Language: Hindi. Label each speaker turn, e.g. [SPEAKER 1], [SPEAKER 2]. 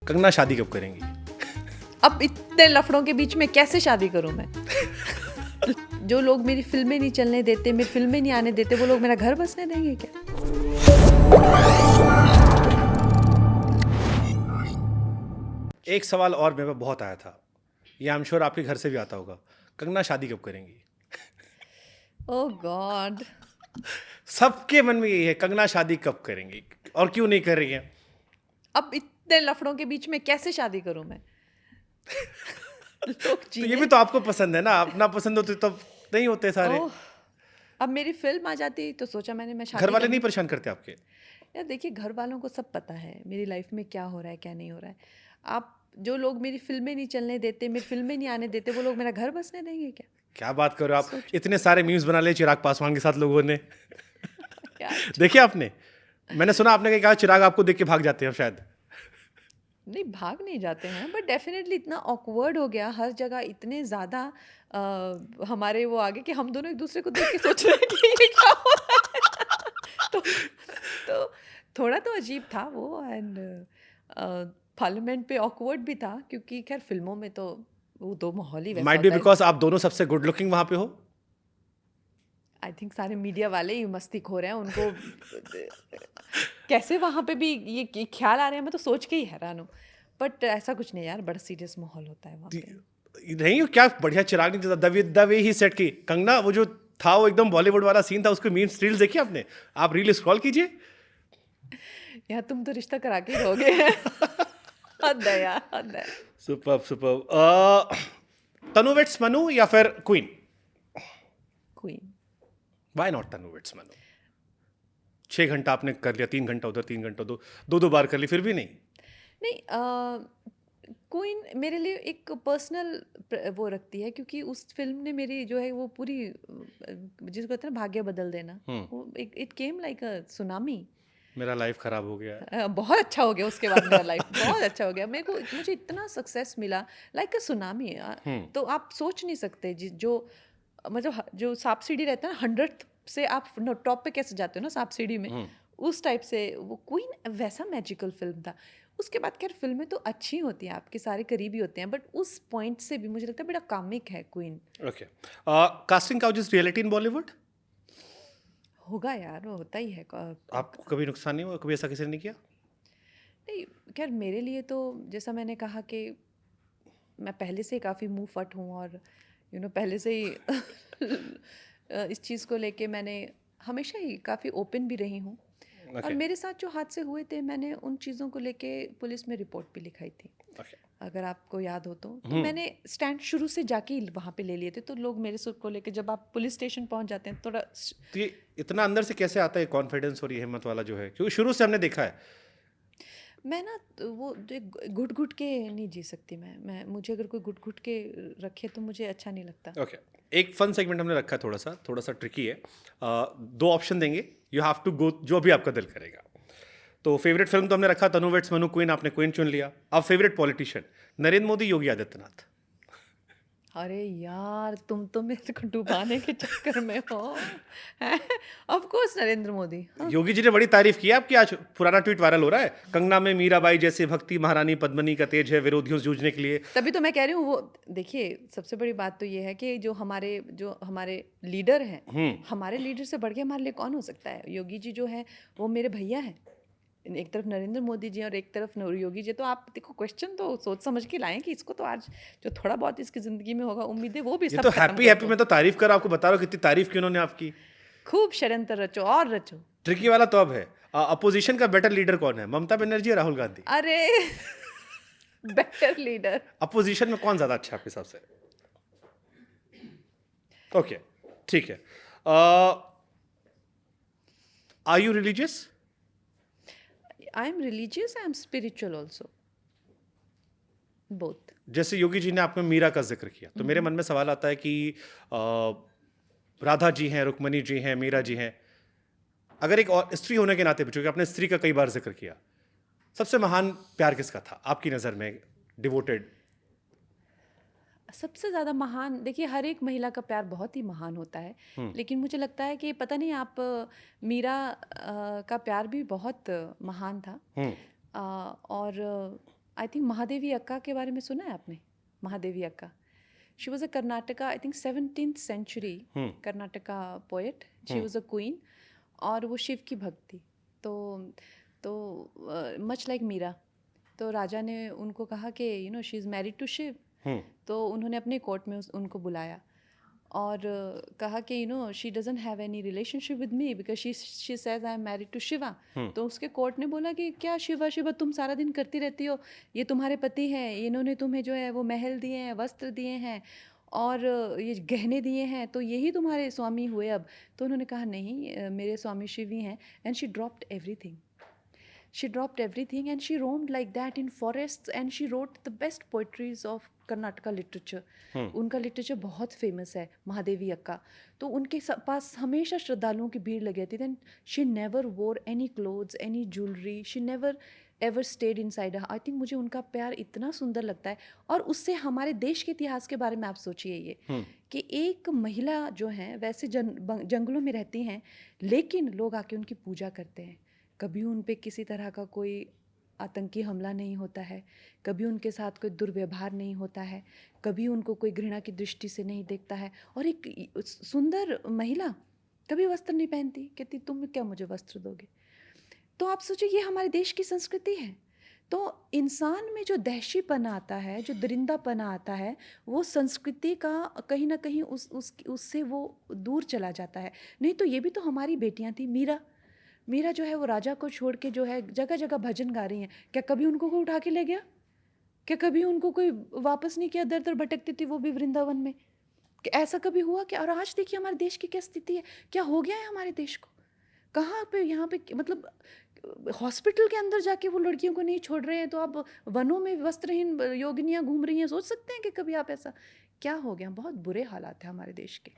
[SPEAKER 1] कंगना शादी कब करेंगी?
[SPEAKER 2] अब इतने लफड़ों के बीच में कैसे शादी करूं मैं? जो लोग मेरी फिल्में नहीं चलने देते, मेरी फिल्में नहीं आने देते, वो लोग मेरा घर बसने देंगे क्या?
[SPEAKER 1] एक सवाल और मेरे पे बहुत आया था, ये आई एम श्योर आपके घर से भी आता होगा। कंगना शादी कब करेंगी?
[SPEAKER 2] ओह गॉड।
[SPEAKER 1] सबके मन में यही है, कंगना शादी कब करेंगी और क्यों नहीं कर रही हैं?
[SPEAKER 2] अब इतने लफड़ों के बीच में कैसे शादी करूं मैं? लोग
[SPEAKER 1] तो ये
[SPEAKER 2] जीने।
[SPEAKER 1] भी तो आपको पसंद है ना, अपना पसंद होते तब नहीं होते सारे।
[SPEAKER 2] ओह, अब मेरी फिल्म आ जाती तो सोचा मैंने मैं
[SPEAKER 1] घर
[SPEAKER 2] शादी
[SPEAKER 1] वाले
[SPEAKER 2] कर
[SPEAKER 1] नहीं
[SPEAKER 2] लूं।
[SPEAKER 1] परेशान करते आपके?
[SPEAKER 2] यार देखिए, घर वालों को सब पता है मेरी लाइफ में क्या हो रहा है क्या नहीं हो रहा है। आप जो लोग मेरी फिल्में नहीं चलने देते, मेरी फिल्में नहीं आने देते, वो लोग मेरा घर बसने देंगे क्या?
[SPEAKER 1] क्या बात करो आप,
[SPEAKER 2] सोचो
[SPEAKER 1] इतने सारे मीम्स बना ले चिराग पासवान के साथ लोगों ने।
[SPEAKER 2] यार।
[SPEAKER 1] देखे आपने? मैंने सुना आपने कहा चिराग आपको देख के भाग जाते हैं शायद।
[SPEAKER 2] नहीं, भाग नहीं जाते हैं, बट डेफिनेटली इतना ऑकवर्ड हो गया हर जगह, इतने ज़्यादा हमारे वो आगे कि हम दोनों एक दूसरे को देख के सोच रहे हैं कि ये क्या हो रहा है। तो थोड़ा तो अजीब था वो। एंड पार्लियामेंट पे ऑकवर्ड भी था, क्योंकि खैर फिल्मों में तो वो दो माहौल ही वैसा
[SPEAKER 1] माइट बी
[SPEAKER 2] होता है।
[SPEAKER 1] बिकॉज आप दोनों सबसे गुड लुकिंग वहां पे हो।
[SPEAKER 2] आई थिंक सारे मीडिया वाले ही मस्ती खो रहे हैं उनको। कैसे वहाँ पे भी ये ख्याल आ रहे हैं, मैं तो सोच के ही हैरान हूँ। बट ऐसा कुछ नहीं यार, बड़ा सीरियस माहौल होता है वहाँ पे।
[SPEAKER 1] नहीं क्या बढ़िया चिराग नहीं देता, द वे ही सेट की कंगना, वो जो था वो एकदम बॉलीवुड वाला सीन था, उसके मीम्स रील्स देखी आपने? आप रील स्क्रॉल कीजिए।
[SPEAKER 2] यार तुम तो रिश्ता करा के ही रहोगे। हद है यार, हद है।
[SPEAKER 1] Super super. Tanu weds Manu या फिर Queen?
[SPEAKER 2] Queen.
[SPEAKER 1] Why not Tanu weds Manu? 6 घंटा आपने कर लिया, 3 घंटा उधर 3 घंटा दो दो दो बार कर ली, फिर भी नहीं?
[SPEAKER 2] नहीं, क्वीन मेरे लिए एक पर्सनल वो रखती है, क्योंकि उस फिल्म ने मेरी जो है वो पूरी जिसको कहते हैं ना भाग्य बदल देना, वो it came like a tsunami.
[SPEAKER 1] मेरा लाइफ खराब हो गया है।
[SPEAKER 2] बहुत अच्छा हो गया उसके बाद, मेरा लाइफ बहुत अच्छा हो गया। मुझे इतना सक्सेस मिला, लाइक अ सुनामी। तो आप सोच नहीं सकते जो मतलब जो सांप सीढ़ी रहता है ना, 100th से आप टॉप पे कैसे जाते हो ना सांप सीढ़ी में, उस टाइप से वो क्वीन वैसा मैजिकल फिल्म था। उसके बाद खैर फिल्में तो अच्छी होती हैं, आपके सारे करीबी होते हैं, बट उस पॉइंट से भी मुझे लगता है बड़ा कामिक है Queen.
[SPEAKER 1] Okay. Casting couch is reality in Bollywood?
[SPEAKER 2] होगा यार, वो होता ही है।
[SPEAKER 1] आपको कभी नुकसान नहीं हुआ, कभी ऐसा किसी ने नहीं किया?
[SPEAKER 2] नहीं, खैर मेरे लिए तो जैसा मैंने कहा कि मैं पहले से ही काफ़ी मुंह फट हूँ, और पहले से ही इस चीज़ को लेके मैंने हमेशा ही काफ़ी ओपन भी रही हूँ। और
[SPEAKER 1] Okay.
[SPEAKER 2] मेरे साथ जो हादसे हुए थे, मैंने उन चीज़ों को लेके पुलिस में रिपोर्ट भी लिखाई थी,
[SPEAKER 1] Okay.
[SPEAKER 2] अगर आपको याद हो तो मैंने स्टैंड शुरू से जाके ही वहाँ पे ले लिए थे। तो लोग मेरे सुख को लेके जब आप पुलिस स्टेशन पहुँच जाते हैं थोड़ा
[SPEAKER 1] तो ये इतना अंदर से कैसे आता है कॉन्फिडेंस और ये हिम्मत वाला जो है, क्योंकि शुरू से हमने देखा है।
[SPEAKER 2] मैं ना तो वो जो घुट घुट के नहीं जी सकती मैं मुझे अगर कोई घुट घुट के रखे तो मुझे अच्छा नहीं लगता।
[SPEAKER 1] ओके। एक फन सेगमेंट हमने रखा है, थोड़ा सा ट्रिकी है। 2 ऑप्शन देंगे, यू हैव टू गो जो भी आपका दिल करेगा। तो फेवरेट फिल्म तो हमने रखा तनु वेट्स मनु क्वीन, आपने क्वीन चुन लिया। अब फेवरेट पॉलिटिशियन, नरेंद्र मोदी योगी आदित्यनाथ?
[SPEAKER 2] अरे यार, तुम तो मेरे को डुबाने के चक्कर में हो। Of course Narendra Modi. हाँ।
[SPEAKER 1] योगी जी ने बड़ी तारीफ की है आपकी, आज पुराना ट्वीट वायरल हो रहा है, कंगना में मीराबाई जैसे भक्ति, महारानी पद्मिनी का तेज है विरोधियों से जूझने के लिए।
[SPEAKER 2] तभी तो मैं कह रही हूँ, वो देखिए सबसे बड़ी बात तो ये है कि जो हमारे लीडर हैं, हमारे लीडर से बढ़ के हमारे लिए कौन हो सकता है? योगी जी जो है वो मेरे भैया हैं। एक तरफ नरेंद्र मोदी जी और एक तरफ योगी जी। तो आप देखो, क्वेश्चन तो सोच समझ के लाएं कि इसको तो आज जो थोड़ा बहुत इसकी जिंदगी में होगा, उम्मीद है वो भी
[SPEAKER 1] ये
[SPEAKER 2] सब
[SPEAKER 1] तो
[SPEAKER 2] खत्म
[SPEAKER 1] हैप्पी
[SPEAKER 2] कर
[SPEAKER 1] हैप्पी
[SPEAKER 2] दो।
[SPEAKER 1] में तो तारीफ कर, आपको बता रहा हूँ कितनी तारीफ की उन्होंने आपकी।
[SPEAKER 2] खूब षड्यंत्र रचो और रचो।
[SPEAKER 1] ट्रिकी वाला तो अब है, अपोजिशन का बेटर लीडर कौन है, ममता बनर्जी या राहुल गांधी?
[SPEAKER 2] अरे बेटर लीडर।
[SPEAKER 1] अपोजिशन में कौन ज्यादा अच्छा है आपके हिसाब से? ओके, ठीक है। Are you religious?
[SPEAKER 2] I am religious, I am spiritual also, both.
[SPEAKER 1] जैसे योगी जी ने आपने मीरा का जिक्र किया, तो मेरे मन में सवाल आता है कि राधा जी हैं, रुक्मणी जी हैं, मीरा जी हैं, अगर एक और स्त्री होने के नाते पूछो कि आपने स्त्री का कई बार जिक्र किया, सबसे महान प्यार किसका था आपकी नज़र में, डिवोटेड?
[SPEAKER 2] सबसे ज़्यादा महान, देखिए हर एक महिला का प्यार बहुत ही महान होता है, लेकिन मुझे लगता है कि पता नहीं आप मीरा का प्यार भी बहुत महान था। और आई थिंक महादेवी अक्का के बारे में सुना है आपने? Mahadevi Akka, she was a Karnataka, I think 17th century Karnataka poet, she was a queen, और वो शिव की भक्त थी। तो मच लाइक मीरा, तो राजा ने उनको कहा कि you know she is married to Shiva, तो उन्होंने अपने कोर्ट में उनको बुलाया और कहा कि you know she doesn't have any relationship with me because she says I am married to Shiva. तो उसके कोर्ट ने बोला कि क्या शिवा शिवा तुम सारा दिन करती रहती हो, ये तुम्हारे पति हैं, इन्होंने तुम्हें जो है वो महल दिए हैं, वस्त्र दिए हैं और ये गहने दिए हैं, तो यही तुम्हारे स्वामी हुए अब। तो उन्होंने कहा नहीं, मेरे स्वामी शिव ही हैं। And she dropped everything, she dropped everything and she roamed like that in forests and she wrote the best poetries of Karnataka literature. उनका लिटरेचर बहुत फेमस है, महादेवी अक्का। तो उनके पास हमेशा श्रद्धालुओं की भीड़ लगी रहती थी। एंड शी नेवर वोर any clothes, any jewellery, she never ever stayed in side. I think मुझे उनका प्यार इतना सुंदर लगता है। और उससे हमारे देश के इतिहास के बारे में आप सोचिए ये कि एक महिला जो है वैसे जंगलों में रहती हैं, लेकिन लोग आके उनकी पूजा करते हैं। कभी उन पे किसी तरह का कोई आतंकी हमला नहीं होता है, कभी उनके साथ कोई दुर्व्यवहार नहीं होता है, कभी उनको कोई घृणा की दृष्टि से नहीं देखता है। और एक सुंदर महिला कभी वस्त्र नहीं पहनती, कहती तुम क्या मुझे वस्त्र दोगे। तो आप सोचिए ये हमारे देश की संस्कृति है। तो इंसान में जो दहशीपना आता है, जो दरिंदापना आता है, वो संस्कृति का कहीं ना कहीं उससे वो दूर चला जाता है। नहीं तो ये भी तो हमारी बेटियां थी। मीरा जो है वो राजा को छोड़ के जो है जगह जगह भजन गा रही हैं। क्या कभी उनको कोई उठा के ले गया? क्या कभी उनको कोई वापस नहीं किया? दर दर भटकती थी वो भी वृंदावन में। कि ऐसा कभी हुआ क्या? और आज देखिए हमारे देश की क्या स्थिति है, क्या हो गया है हमारे देश को। कहाँ पे यहाँ पे मतलब हॉस्पिटल के अंदर जाके वो लड़कियों को नहीं छोड़ रहे हैं, तो आप वनों में वस्त्रहीन योगिनियाँ घूम रही हैं। सोच सकते हैं कि कभी आप ऐसा क्या हो गया? बहुत बुरे हालात है हमारे देश के।